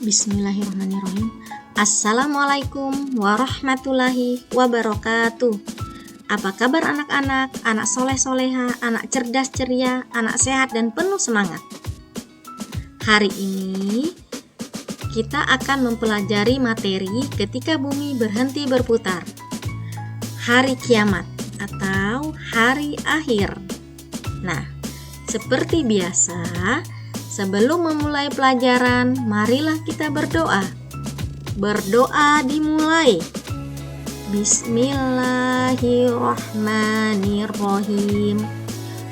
Bismillahirrahmanirrahim. Assalamualaikum warahmatullahi wabarakatuh. Apa kabar anak-anak, anak soleh-soleha, anak cerdas ceria, anak sehat dan penuh semangat? Hari ini kita akan mempelajari materi ketika bumi berhenti berputar. Hari kiamat atau hari akhir. Nah, seperti biasa, sebelum memulai pelajaran, marilah kita berdoa. Berdoa dimulai. Bismillahirrahmanirrahim.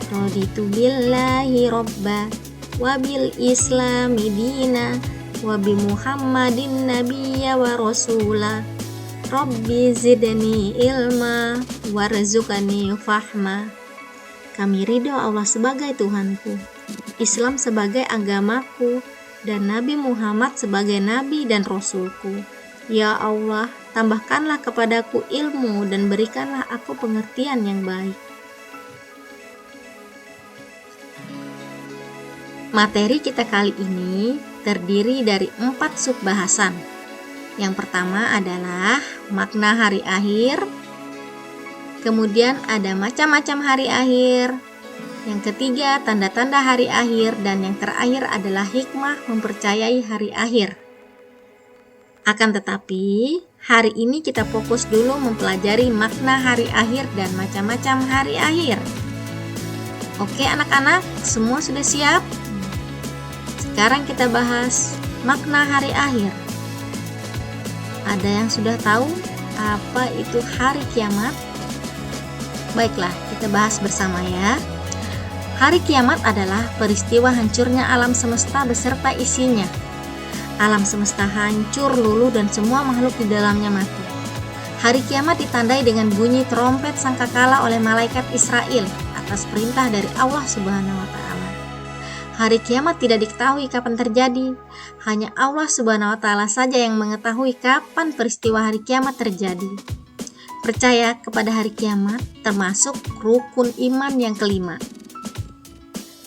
Raditu billahi robba wa bil islami dina wa bi muhammadin nabiyya wa rasula. Rabbi zidni ilma warzuqni fahma. Kami ridho Allah sebagai Tuhanku, Islam sebagai agamaku, dan Nabi Muhammad sebagai Nabi dan Rasulku. Ya Allah, tambahkanlah kepadaku ilmu dan berikanlah aku pengertian yang baik. Materi kita kali ini terdiri dari 4 subbahasan. Yang pertama adalah makna hari akhir, kemudian ada macam-macam hari akhir, yang ketiga tanda-tanda hari akhir, dan yang terakhir adalah hikmah mempercayai hari akhir. Akan tetapi, hari ini kita fokus dulu mempelajari makna hari akhir dan macam-macam hari akhir. Oke anak-anak, semua sudah siap? Sekarang kita bahas makna hari akhir. Ada yang sudah tahu apa itu hari kiamat? Baiklah, kita bahas bersama ya. Hari kiamat adalah peristiwa hancurnya alam semesta beserta isinya. Alam semesta hancur, luluh, dan semua makhluk di dalamnya mati. Hari kiamat ditandai dengan bunyi trompet sangkakala oleh malaikat Israel atas perintah dari Allah Subhanahu wa Ta'ala. Hari kiamat tidak diketahui kapan terjadi. Hanya Allah Subhanahu wa Ta'ala saja yang mengetahui kapan peristiwa hari kiamat terjadi. Percaya kepada hari kiamat termasuk rukun iman yang kelima.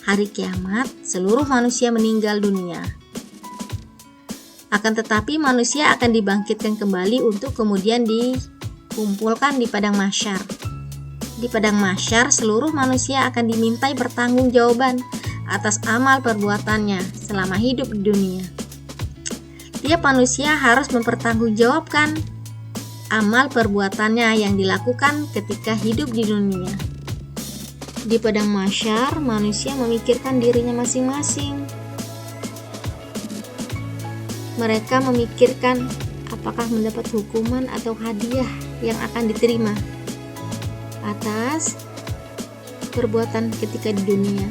Hari kiamat, seluruh manusia meninggal dunia. Akan tetapi manusia akan dibangkitkan kembali untuk kemudian dikumpulkan di padang mahsyar. Di padang mahsyar, seluruh manusia akan dimintai pertanggungjawaban atas amal perbuatannya selama hidup di dunia. Tiap manusia harus mempertanggungjawabkan amal perbuatannya yang dilakukan ketika hidup di dunia. Di padang mahsyar, manusia memikirkan dirinya masing-masing. Mereka memikirkan apakah mendapat hukuman atau hadiah yang akan diterima atas perbuatan ketika di dunia.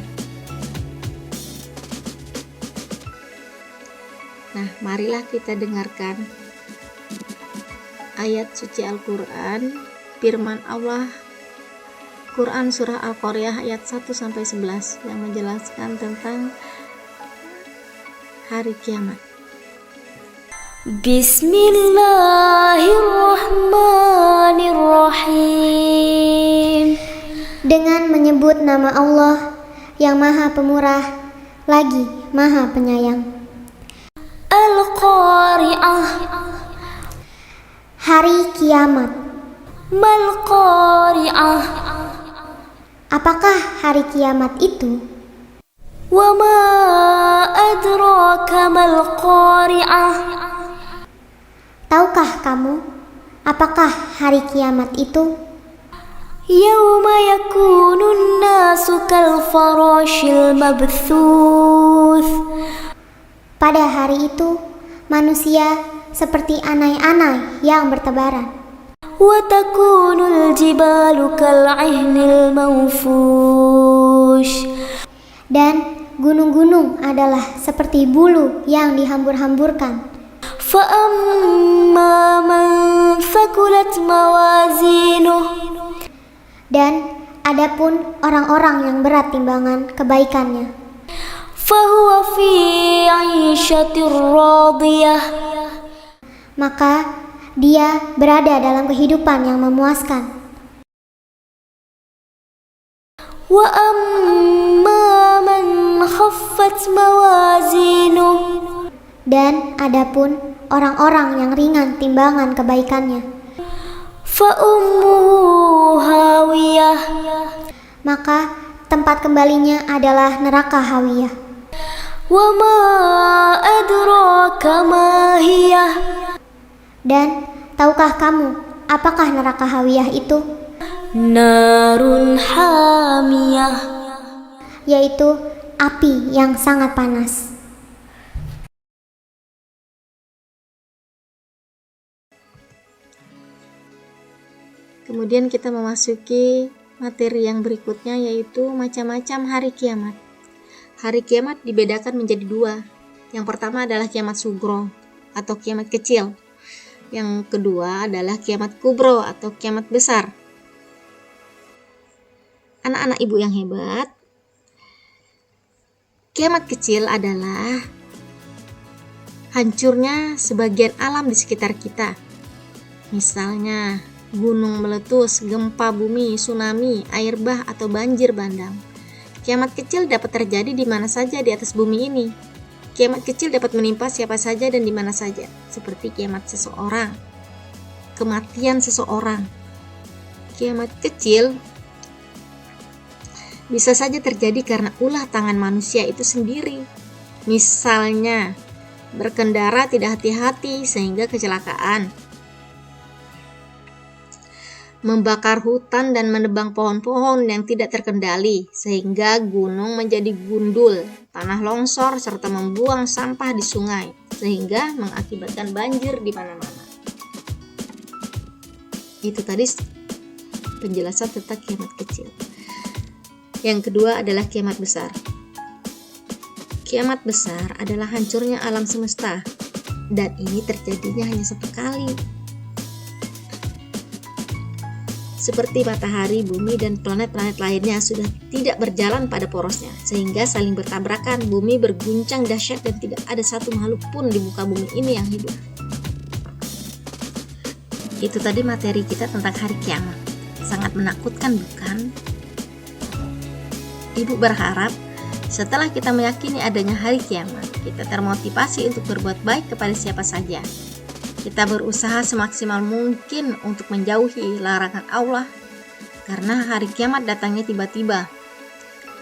Nah, marilah kita dengarkan ayat suci Al-Quran, firman Allah, Quran Surah Al-Qaryah ayat 1-11 yang menjelaskan tentang hari kiamat. Bismillahirrahmanirrahim. Dengan menyebut nama Allah yang Maha Pemurah lagi Maha Penyayang. Al-Qari'ah, hari kiamat. Mal-Qari'ah, apakah hari kiamat itu? Wa ma adraka mal-Qari'ah, tahukah kamu apakah hari kiamat itu? Yauma yakunun nasu kal farashil mabthuth, pada hari itu manusia seperti anai-anai yang bertebaran. Wa takunul jibalu kal'ihnil mawfush, dan gunung-gunung adalah seperti bulu yang dihambur-hamburkan. Fa amma man thaqulat mawazinuh, dan adapun orang-orang yang berat timbangan kebaikannya, fahuwa fi 'ishatir radiyah, maka dia berada dalam kehidupan yang memuaskan. Wa amma man khaffat mawazinuh, Dan adapun orang-orang yang ringan timbangan kebaikannya, فأمه هاوية maka tempat kembalinya adalah neraka hawiyah. وما أدراك ما هي Dan tahukah kamu apakah neraka hawiyah itu? نار حامية Yaitu api yang sangat panas. Kemudian kita memasuki materi yang berikutnya, yaitu macam-macam hari kiamat. Hari kiamat dibedakan menjadi dua. Yang pertama adalah kiamat sugro atau kiamat kecil. Yang kedua adalah kiamat kubro atau kiamat besar. Anak-anak ibu yang hebat, kiamat kecil adalah hancurnya sebagian alam di sekitar kita. Misalnya gunung meletus, gempa bumi, tsunami, air bah, atau banjir bandang. Kiamat kecil dapat terjadi di mana saja di atas bumi ini. Kiamat kecil dapat menimpa siapa saja dan di mana saja, seperti kiamat seseorang, kematian seseorang. Kiamat kecil bisa saja terjadi karena ulah tangan manusia itu sendiri. Misalnya, berkendara tidak hati-hati sehingga kecelakaan, membakar hutan dan menebang pohon-pohon yang tidak terkendali sehingga gunung menjadi gundul, tanah longsor, serta membuang sampah di sungai sehingga mengakibatkan banjir di mana-mana. Itu tadi penjelasan tentang kiamat kecil. Yang kedua adalah kiamat besar. Kiamat besar adalah hancurnya alam semesta, dan ini terjadinya hanya sekali. Seperti matahari, bumi, dan planet-planet lainnya sudah tidak berjalan pada porosnya, sehingga saling bertabrakan, bumi berguncang dahsyat dan tidak ada satu makhluk pun di muka bumi ini yang hidup. Itu tadi materi kita tentang hari kiamat. Sangat menakutkan, bukan? Ibu berharap setelah kita meyakini adanya hari kiamat, kita termotivasi untuk berbuat baik kepada siapa saja. Kita berusaha semaksimal mungkin untuk menjauhi larangan Allah, karena hari kiamat datangnya tiba-tiba.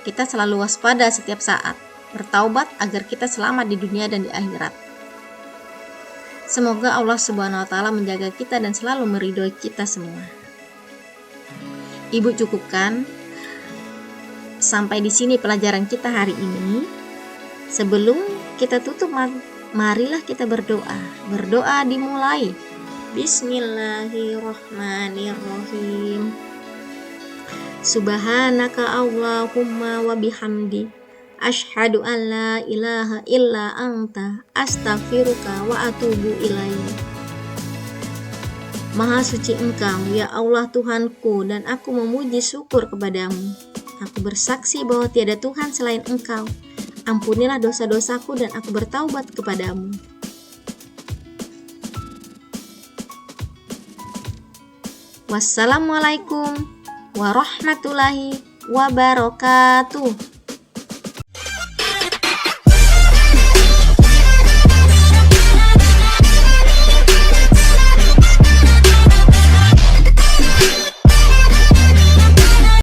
Kita selalu waspada setiap saat, bertaubat agar kita selamat di dunia dan di akhirat. Semoga Allah Subhanahu wa Ta'ala menjaga kita dan selalu meridhoi kita semua. Ibu cukupkan sampai di sini pelajaran kita hari ini. Sebelum kita tutup, marilah kita berdoa. Berdoa dimulai. Bismillahirrahmanirrahim. Subhanaka Allahumma wa bihamdi, asyhadu an la ilaha illa anta, astaghfiruka wa atubu ilaik. Maha suci Engkau, ya Allah Tuhanku, dan aku memuji syukur kepadamu. Aku bersaksi bahwa tiada Tuhan selain Engkau. Ampunilah dosa-dosaku dan aku bertaubat kepadamu. Wassalamualaikum warahmatullahi wabarakatuh.